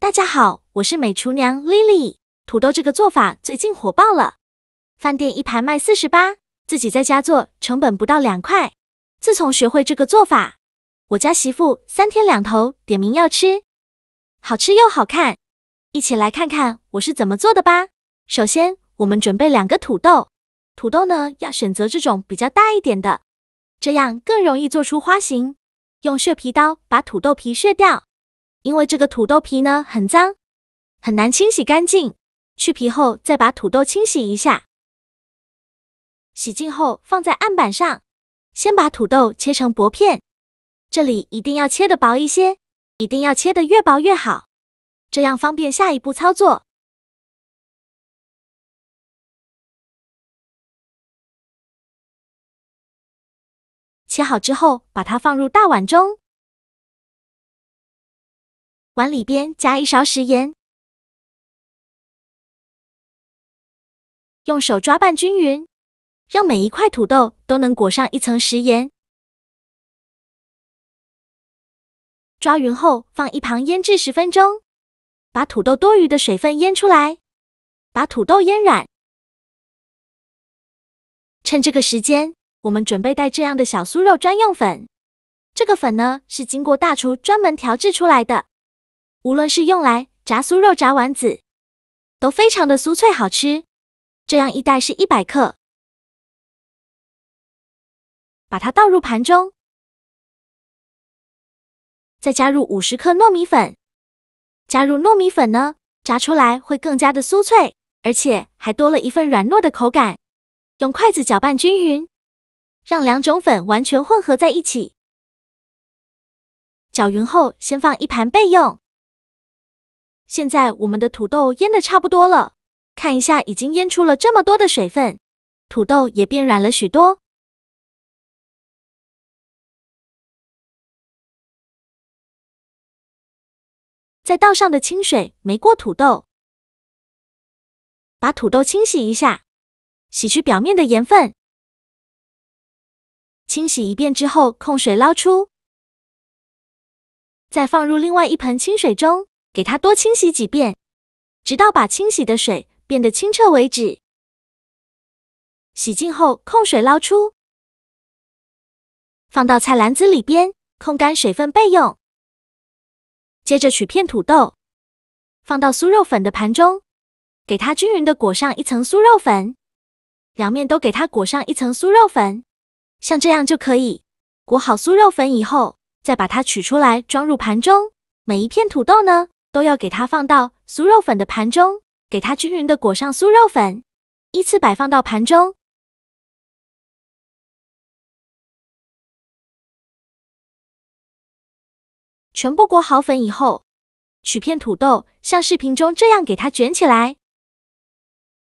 大家好，我是美厨娘 Lily。土豆这个做法最近火爆了，饭店一盘卖48，自己在家做成本不到2块。自从学会这个做法，我家媳妇3天2头点名要吃，好吃又好看。一起来看看我是怎么做的吧。首先，我们准备2个土豆，土豆呢要选择这种比较大一点的，这样更容易做出花形。用削皮刀把土豆皮削掉，因为这个土豆皮呢很脏，很难清洗干净。去皮后再把土豆清洗一下，洗净后放在案板上，先把土豆切成薄片，这里一定要切得薄一些，一定要切得越薄越好，这样方便下一步操作。切好之后，把它放入大碗中，碗里边加1勺食盐，用手抓拌均匀，让每一块土豆都能裹上1层食盐。抓匀后放一旁腌制10分钟，把土豆多余的水分腌出来，把土豆腌软。趁这个时间，我们准备带这样的小酥肉专用粉。这个粉呢，是经过大厨专门调制出来的，无论是用来炸酥肉、炸丸子，都非常的酥脆好吃。这样一袋是100克，把它倒入盘中，再加入50克糯米粉。加入糯米粉呢，炸出来会更加的酥脆，而且还多了一份软糯的口感。用筷子搅拌均匀，让2种粉完全混合在一起。搅匀后，先放一盘备用。现在我们的土豆腌得差不多了，看一下已经腌出了这么多的水分，土豆也变软了许多。再倒上的清水没过土豆，把土豆清洗一下，洗去表面的盐分。清洗一遍之后，控水捞出，再放入另外一盆清水中，给它多清洗几遍，直到把清洗的水变得清澈为止。洗净后控水捞出，放到菜篮子里边，控干水分备用。接着取片土豆，放到酥肉粉的盘中，给它均匀的裹上1层酥肉粉，两面都给它裹上1层酥肉粉，像这样就可以。裹好酥肉粉以后，再把它取出来装入盘中。每一片土豆呢，都要给它放到酥肉粉的盘中，给它均匀的裹上酥肉粉，依次摆放到盘中。全部裹好粉以后，取片土豆，像视频中这样给它卷起来，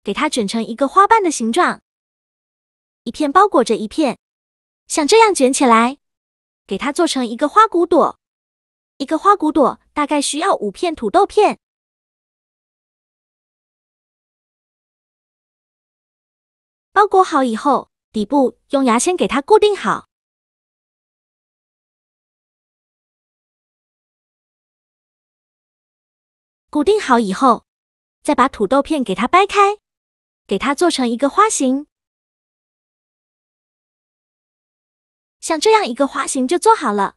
给它卷成一个花瓣的形状，一片包裹着一片，像这样卷起来，给它做成一个花骨朵。一个花骨朵大概需要5片土豆片。包裹好以后，底部用牙签给它固定好。固定好以后，再把土豆片给它掰开，给它做成一个花形。像这样一个花形就做好了，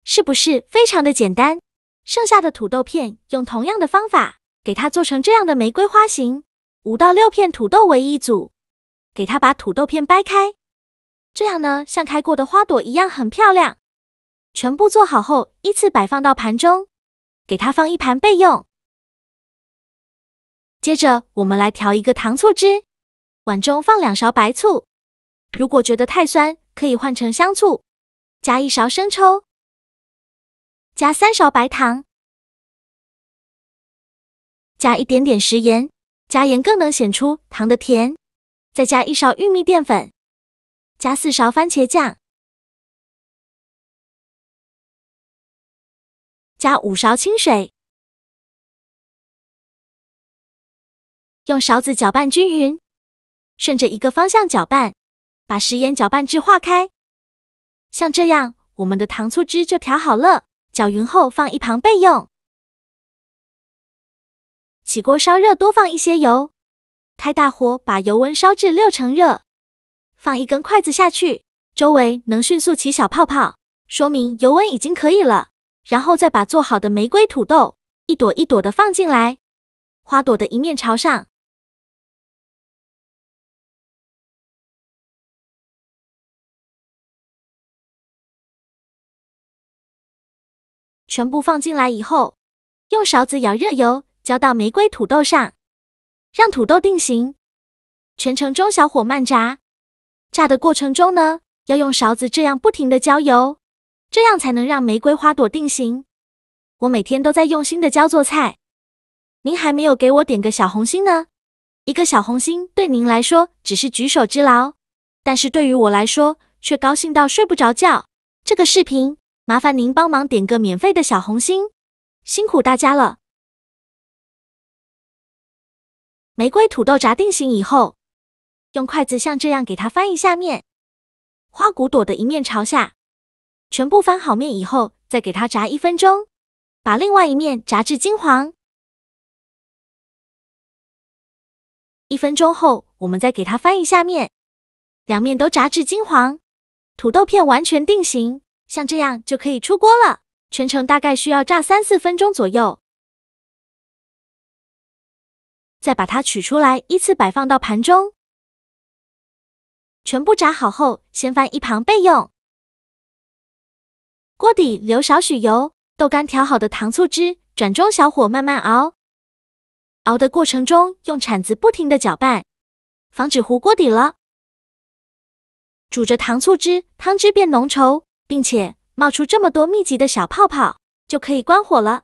是不是非常的简单？剩下的土豆片用同样的方法，给它做成这样的玫瑰花形。5到6片土豆为一组，给它把土豆片掰开，这样呢，像开过的花朵一样很漂亮。全部做好后，依次摆放到盘中，给它放一盘备用。接着我们来调一个糖醋汁，碗中放2勺白醋，如果觉得太酸，可以换成香醋，加1勺生抽，加3勺白糖，加一点点食盐，加盐更能显出糖的甜。再加1勺玉米淀粉，加4勺番茄酱，加5勺清水，用勺子搅拌均匀，顺着一个方向搅拌，把食盐搅拌至化开。像这样，我们的糖醋汁就调好了。搅匀后放一旁备用。起锅烧热，多放一些油，开大火把油温烧至6成热，放一根筷子下去，周围能迅速起小泡泡，说明油温已经可以了。然后再把做好的玫瑰土豆一朵一朵的放进来，花朵的一面朝上。全部放进来以后，用勺子舀热油，浇到玫瑰土豆上，让土豆定型，全程中小火慢炸。炸的过程中呢，要用勺子这样不停的浇油，这样才能让玫瑰花朵定型。我每天都在用心的教做菜，您还没有给我点个小红心呢？一个小红心对您来说只是举手之劳，但是对于我来说却高兴到睡不着觉。这个视频麻烦您帮忙点个免费的小红心，辛苦大家了。玫瑰土豆炸定型以后，用筷子像这样给它翻一下面，花骨朵的一面朝下。全部翻好面以后，再给它炸1分钟，把另外一面炸至金黄。1分钟后，我们再给它翻一下面，两面都炸至金黄，土豆片完全定型，像这样就可以出锅了。全程大概需要炸3-4分钟左右。再把它取出来，依次摆放到盘中。全部炸好后，先翻一旁备用。锅底留少许油，豆干调好的糖醋汁，转中小火慢慢熬。熬的过程中，用铲子不停的搅拌，防止糊锅底了。煮着糖醋汁，汤汁变浓稠，并且冒出这么多密集的小泡泡，就可以关火了。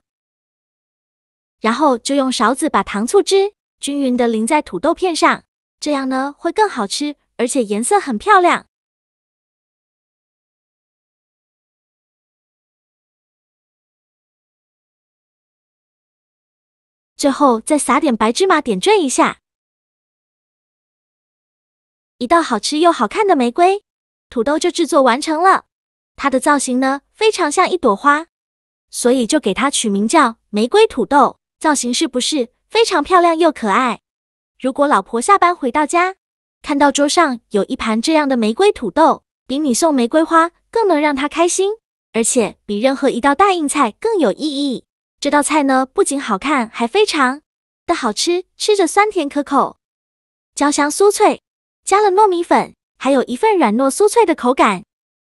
然后就用勺子把糖醋汁均匀的淋在土豆片上，这样呢会更好吃，而且颜色很漂亮。最后再撒点白芝麻点缀一下，一道好吃又好看的玫瑰土豆就制作完成了。它的造型呢非常像一朵花，所以就给它取名叫玫瑰土豆。造型是不是非常漂亮又可爱？如果老婆下班回到家，看到桌上有一盘这样的玫瑰土豆，比你送玫瑰花更能让她开心，而且比任何一道大硬菜更有意义。这道菜呢，不仅好看，还非常的好吃，吃着酸甜可口，焦香酥脆，加了糯米粉，还有一份软糯酥脆的口感。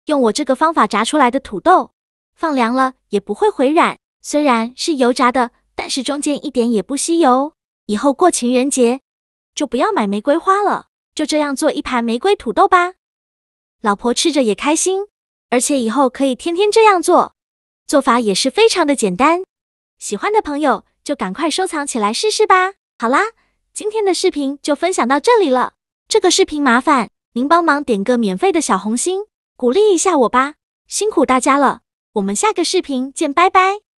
用我这个方法炸出来的土豆，放凉了也不会回软，虽然是油炸的，但是中间一点也不吸油。以后过情人节就不要买玫瑰花了，就这样做一盘玫瑰土豆吧。老婆吃着也开心，而且以后可以天天这样做，做法也是非常的简单。喜欢的朋友就赶快收藏起来试试吧。好啦，今天的视频就分享到这里了。这个视频麻烦您帮忙点个免费的小红心，鼓励一下我吧，辛苦大家了。我们下个视频见，拜拜。